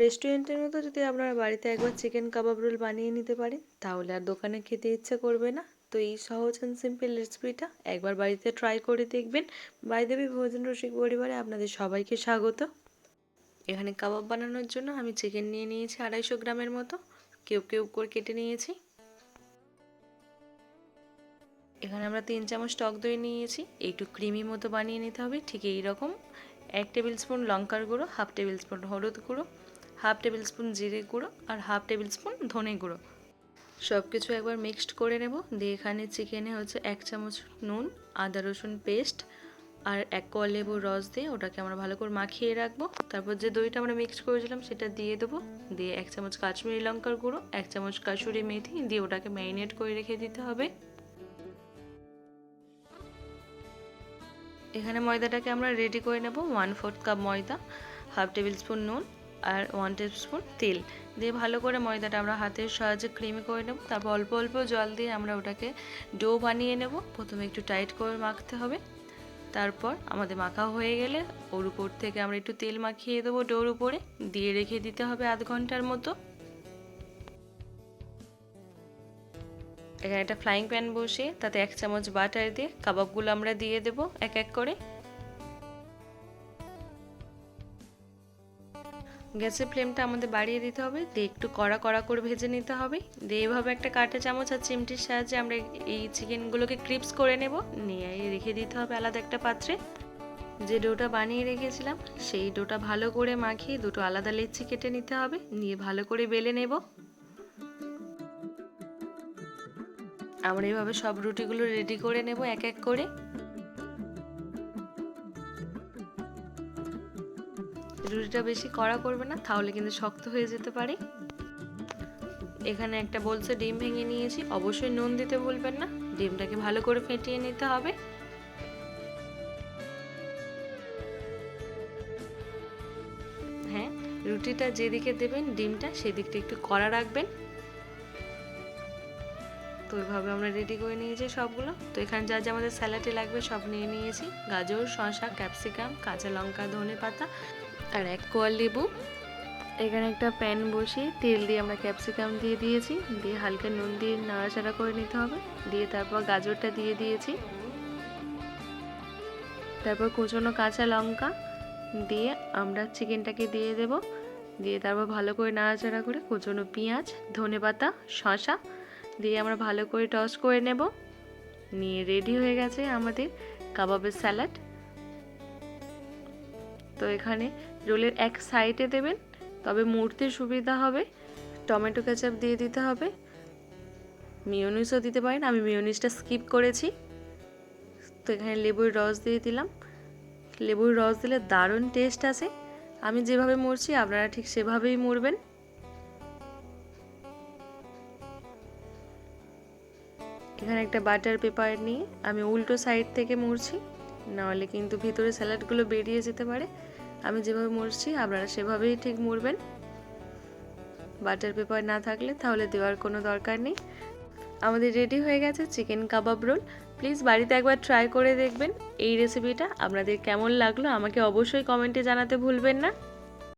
রেস্টুরেন্টের মতো যদি আপনারা বাড়িতে একবার চিকেন কাবাব রোল বানিয়ে নিতে পারেন তাহলে আর দোকানে খেতে ইচ্ছা করবে না। তো এই সহজ অ্যান্ড সিম্পল রেসিপিটা একবার বাড়িতে ট্রাই করে দেখবেন। বাই দ্য ওয়ে, ভোজন রসিক পরিবারে আপনাদের সবাইকে স্বাগত। এখানে কাবাব বানানোর জন্য আমি চিকেন নিয়ে নিয়েছি 250 গ্রামের মতো, কিউব কিউব করে কেটে নিয়েছি। এখানে আমরা 3 চামচ টক দই নিয়েছি, একটু ক্রিমি মতো বানিয়ে নিতে হবে ঠিক এই রকম। 1 টেবিল স্পুন লঙ্কার গুঁড়ো, 1/2 টেবিল স্পুন হলুদ গুঁড়ো, 1/2 টেবিল স্পুন জিরে গুঁড়ো আর 1/2 টেবিল স্পুন ধনে গুঁড়ো। সব কিছু একবার মিক্সড করে নেব। দিয়ে এখানে চিকেনে হচ্ছে 1 চামচ নুন, আদা রসুন পেস্ট আর 1 কোয়া লেবুর রস দিয়ে ওটাকে আমরা ভালো করে মাখিয়ে রাখবো। তারপর যে দইটা আমরা মিক্সড করেছিলাম সেটা দিয়ে দেবো। দিয়ে 1 চামচ কাশ্মীরি লঙ্কার গুঁড়ো, 1 চামচ কাসুরি মেথি দিয়ে ওটাকে ম্যারিনেট করে রেখে দিতে হবে। এখানে ময়দাটাকে আমরা রেডি করে নেব। 1/4 কাপ ময়দা, 1/2 টেবিল স্পুন নুন আর 1 টেবিল স্পুন তেল দিয়ে ভালো করে ময়দাটা আমরা হাতের সাহায্যে ক্রিমি করে নেব। তারপর অল্প অল্প জল দিয়ে আমরা ওটাকে ডো বানিয়ে নেব। প্রথমে একটু টাইট করে মাখতে হবে। তারপর আমাদের মাখা হয়ে গেলে ওর উপর থেকে আমরা একটু তেল মাখিয়ে দেবো ডোর উপরে, দিয়ে রেখে দিতে হবে আধ ঘন্টার মতো। এখানে একটা ফ্রাইং প্যান বসিয়ে তাতে 1 চামচ বাটার দিয়ে কাবাবগুলো আমরা দিয়ে দেবো এক এক করে। গ্যাসের ফ্লেমটা আমাদের বাড়িয়ে দিতে হবে, দিয়ে একটু কড়া কড়া করে ভেজে নিতে হবে। দিয়ে এইভাবে একটা কাঁটা চামচ আর চিমটির সাহায্যে আমরা এই চিকেনগুলোকে ক্রিপস করে নেব, নিয়ে রেখে দিতে হবে আলাদা একটা পাত্রে। যে ডোটা বানিয়ে রেখেছিলাম সেই ডোটা ভালো করে মাখিয়ে দুটো আলাদা লেচি কেটে নিতে হবে, নিয়ে ভালো করে বেলে নেব। আমরা এইভাবে সব রুটিগুলো রেডি করে নেব এক এক করে। রুটিটা বেশি কড়া করবে না, তাহলে কিন্তু শক্ত হয়ে যেতে পারে। এখানে একটা বলছে ডিম ভেঙে নিয়েছি, অবশ্যই নুন দিতে ভুলবেন না। ডিমটাকে ভালো করে ফেটিয়ে নিতে হবে। হ্যাঁ, রুটিটা যেদিকে দেবেন ডিমটা সেদিকটা একটু কড়া রাখবেন। তো এইভাবে আমরা রেডি করে নিয়েছি সবগুলো। তো এখানে যা যা আমাদের স্যালাডে লাগবে সব নিয়ে নিয়েছি, গাজর, শসা, ক্যাপসিকাম, কাঁচা লঙ্কা, ধনে পাতা আর 1 কোয়া লেবু। এখানে একটা প্যান বসিয়ে তেল দিয়ে আমরা ক্যাপসিকাম দিয়ে দিয়েছি, দিয়ে হালকা নুন দিয়ে নাড়াচাড়া করে নিতে হবে। দিয়ে তারপর গাজরটা দিয়ে দিয়েছি, তারপর কুচনো কাঁচা লঙ্কা দিয়ে আমরা চিকেনটাকে দিয়ে দেব। দিয়ে তারপর ভালো করে নাড়াচাড়া করে কুচনো পেঁয়াজ, ধনে পাতা, শসা দিয়ে আমরা ভালো করে টস করে নেব। নিয়ে রেডি হয়ে গেছে আমাদের কাবাবের স্যালাড। তো এখানে রোলের এক সাইডে দেবেন, তবে মুড়তে সুবিধা হবে টমেটো কেচাপ দিয়ে দিতে হবে। মেয়োনিজও দিতে পারেন, আমি মেয়োনিজটা স্কিপ করেছি। তো এখানে লেবুর রস দিয়ে দিলাম। লেবুর রস দিলে দারুণ টেস্ট আসে। আমি যেভাবে মুড়ছি আপনারা ঠিক সেভাবেই মুড়বেন। এখানে একটা বাটার পেপার নিয়ে আমি উল্টো সাইড থেকে মুড়ছি, নাহলে কিন্তু ভিতরে স্যালাডগুলো বেরিয়ে যেতে পারে। আমি যেভাবে মুড়ছি আপনারা সেভাবেই ঠিক মুড়বেন। বাটার পেপার না থাকলে তাহলে দেওয়ার কোনো দরকার নেই। আমাদের রেডি হয়ে গেছে চিকেন কাবাব রোল। প্লিজ বাড়িতে একবার ট্রাই করে দেখবেন। এই রেসিপিটা আপনাদের কেমন লাগলো আমাকে অবশ্যই কমেন্টে জানাতে ভুলবেন না।